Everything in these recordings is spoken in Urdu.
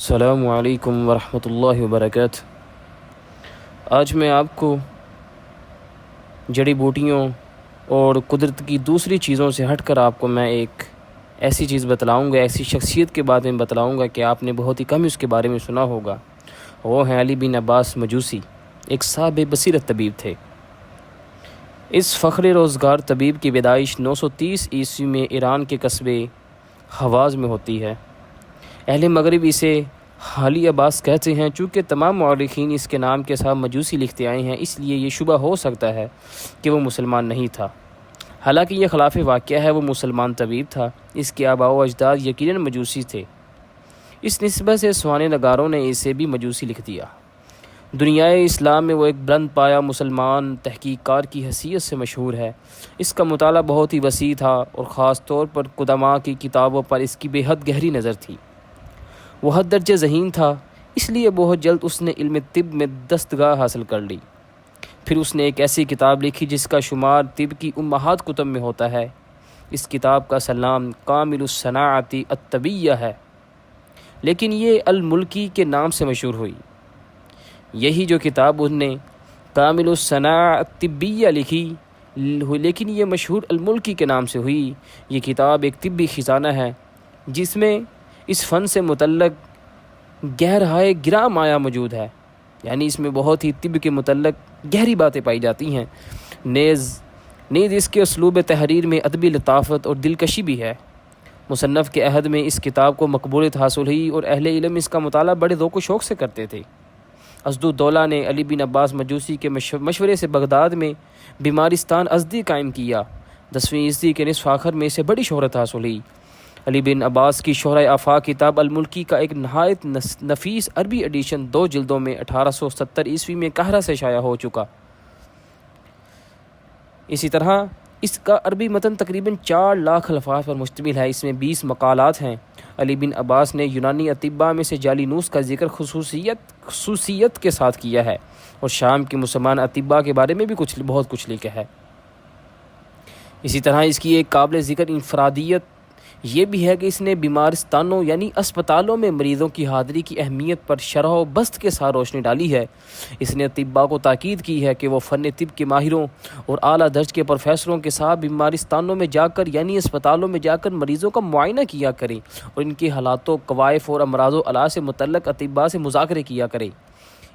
السلام علیکم ورحمۃ اللہ وبرکاتہ۔ آج میں آپ کو جڑی بوٹیوں اور قدرت کی دوسری چیزوں سے ہٹ کر آپ کو میں ایک ایسی چیز بتلاؤں گا، ایسی شخصیت کے بارے میں بتلاؤں گا کہ آپ نے بہت ہی کم اس کے بارے میں سنا ہوگا۔ وہ ہیں علی بن عباس مجوسی، ایک صاحب بصیرت طبیب تھے۔ اس فخر روزگار طبیب کی پیدائش 930 عیسوی میں ایران کے قصبے حواز میں ہوتی ہے۔ اہل مغرب اسے حالی عباس کہتے ہیں۔ چونکہ تمام مورخین اس کے نام کے ساتھ مجوسی لکھتے آئے ہیں، اس لیے یہ شبہ ہو سکتا ہے کہ وہ مسلمان نہیں تھا۔ حالانکہ یہ خلاف واقعہ ہے، وہ مسلمان طبیب تھا۔ اس کے آباء و اجداد یقیناً مجوسی تھے۔ اس نسبت سے سوانے نگاروں نے اسے بھی مجوسی لکھ دیا۔ دنیائے اسلام میں وہ ایک بلند پایہ مسلمان تحقیق کار کی حیثیت سے مشہور ہے۔ اس کا مطالعہ بہت ہی وسیع تھا اور خاص طور پر قدماء کی کتابوں پر اس کی بے حد گہری نظر تھی۔ وہ حد درجے ذہین تھا، اس لیے بہت جلد اس نے علم طب میں دستگاہ حاصل کر لی۔ پھر اس نے ایک ایسی کتاب لکھی جس کا شمار طب کی امہات کتب میں ہوتا ہے۔ اس کتاب کا نام کامل الصناعۃ الطبیہ ہے، لیکن یہ الملکی کے نام سے مشہور ہوئی۔ یہی جو کتاب انہوں نے کامل الصناعۃ الطبیہ لکھی، لیکن یہ مشہور الملکی کے نام سے ہوئی۔ یہ کتاب ایک طبی خزانہ ہے جس میں اس فن سے متعلق گہرائے گراں مایہ موجود ہے، یعنی اس میں بہت ہی طب کے متعلق گہری باتیں پائی جاتی ہیں۔ نیز اس کے اسلوب تحریر میں ادبی لطافت اور دلکشی بھی ہے۔ مصنف کے عہد میں اس کتاب کو مقبولیت حاصل ہوئی اور اہل علم اس کا مطالعہ بڑے ذوق و شوق سے کرتے تھے۔ اسدالدولہ نے علی بن عباس مجوسی کے مشورے سے بغداد میں بیمارستان ازدی قائم کیا۔ 10ویں عیسوی کے نصف آخر میں اسے بڑی شہرت حاصل ہوئی۔ علی بن عباس کی شہرۂ آفاق کتاب الملکی کا ایک نہایت نفیس عربی ایڈیشن 2 جلدوں میں 1870 عیسوی میں قاہرہ سے شائع ہو چکا۔ اسی طرح اس کا عربی متن تقریباً 4 لاکھ الفاظ پر مشتمل ہے۔ اس میں 20 مقالات ہیں۔ علی بن عباس نے یونانی اطباء میں سے جالینوس کا ذکر خصوصیت کے ساتھ کیا ہے، اور شام کے مسلمان اطباء کے بارے میں بھی بہت کچھ لکھا ہے۔ اسی طرح اس کی ایک قابل ذکر انفرادیت یہ بھی ہے کہ اس نے بیمارستانوں یعنی اسپتالوں میں مریضوں کی حاضری کی اہمیت پر شرح و بسط کے ساتھ روشنی ڈالی ہے۔ اس نے اطباء کو تاکید کی ہے کہ وہ فن طب کے ماہروں اور اعلیٰ درجے کے پروفیسروں کے ساتھ بیمارستانوں میں جا کر یعنی اسپتالوں میں جا کر مریضوں کا معائنہ کیا کریں اور ان کے حالات و کوائف اور امراض و علاج سے متعلق اطباء سے مذاکرے کیا کریں۔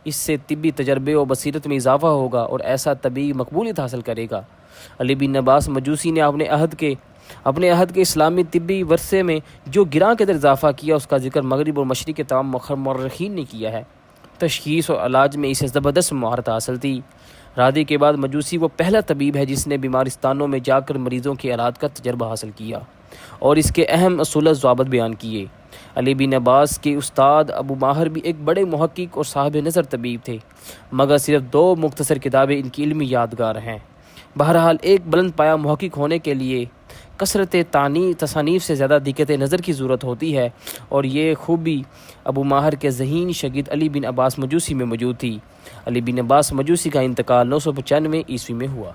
اس سے طبی تجربے و بصیرت میں اضافہ ہوگا اور ایسا طبی مقبولیت حاصل کرے گا۔ علی بن عباس مجوسی نے اپنے عہد کے اسلامی طبی ورثے میں جو گراں قدر اضافہ کیا، اس کا ذکر مغرب اور مشرق کے تمام مورخین نے کیا ہے۔ تشخیص اور علاج میں اسے زبردست مہارت حاصل تھی۔ رادی کے بعد مجوسی وہ پہلا طبیب ہے جس نے بیمارستانوں میں جا کر مریضوں کے علاج کا تجربہ حاصل کیا اور اس کے اہم اصول و ضوابط بیان کیے۔ علی بن عباس کے استاد ابو ماہر بھی ایک بڑے محقق اور صاحب نظر طبیب تھے، مگر صرف 2 مختصر کتابیں ان کی علمی یادگار ہیں۔ بہرحال ایک بلند پایہ محقق ہونے کے لیے کثرت تصانیف سے زیادہ دقت نظر کی ضرورت ہوتی ہے، اور یہ خوبی ابو ماہر کے ذہین شاگرد علی بن عباس مجوسی میں موجود تھی۔ علی بن عباس مجوسی کا انتقال 995 عیسوی میں ہوا۔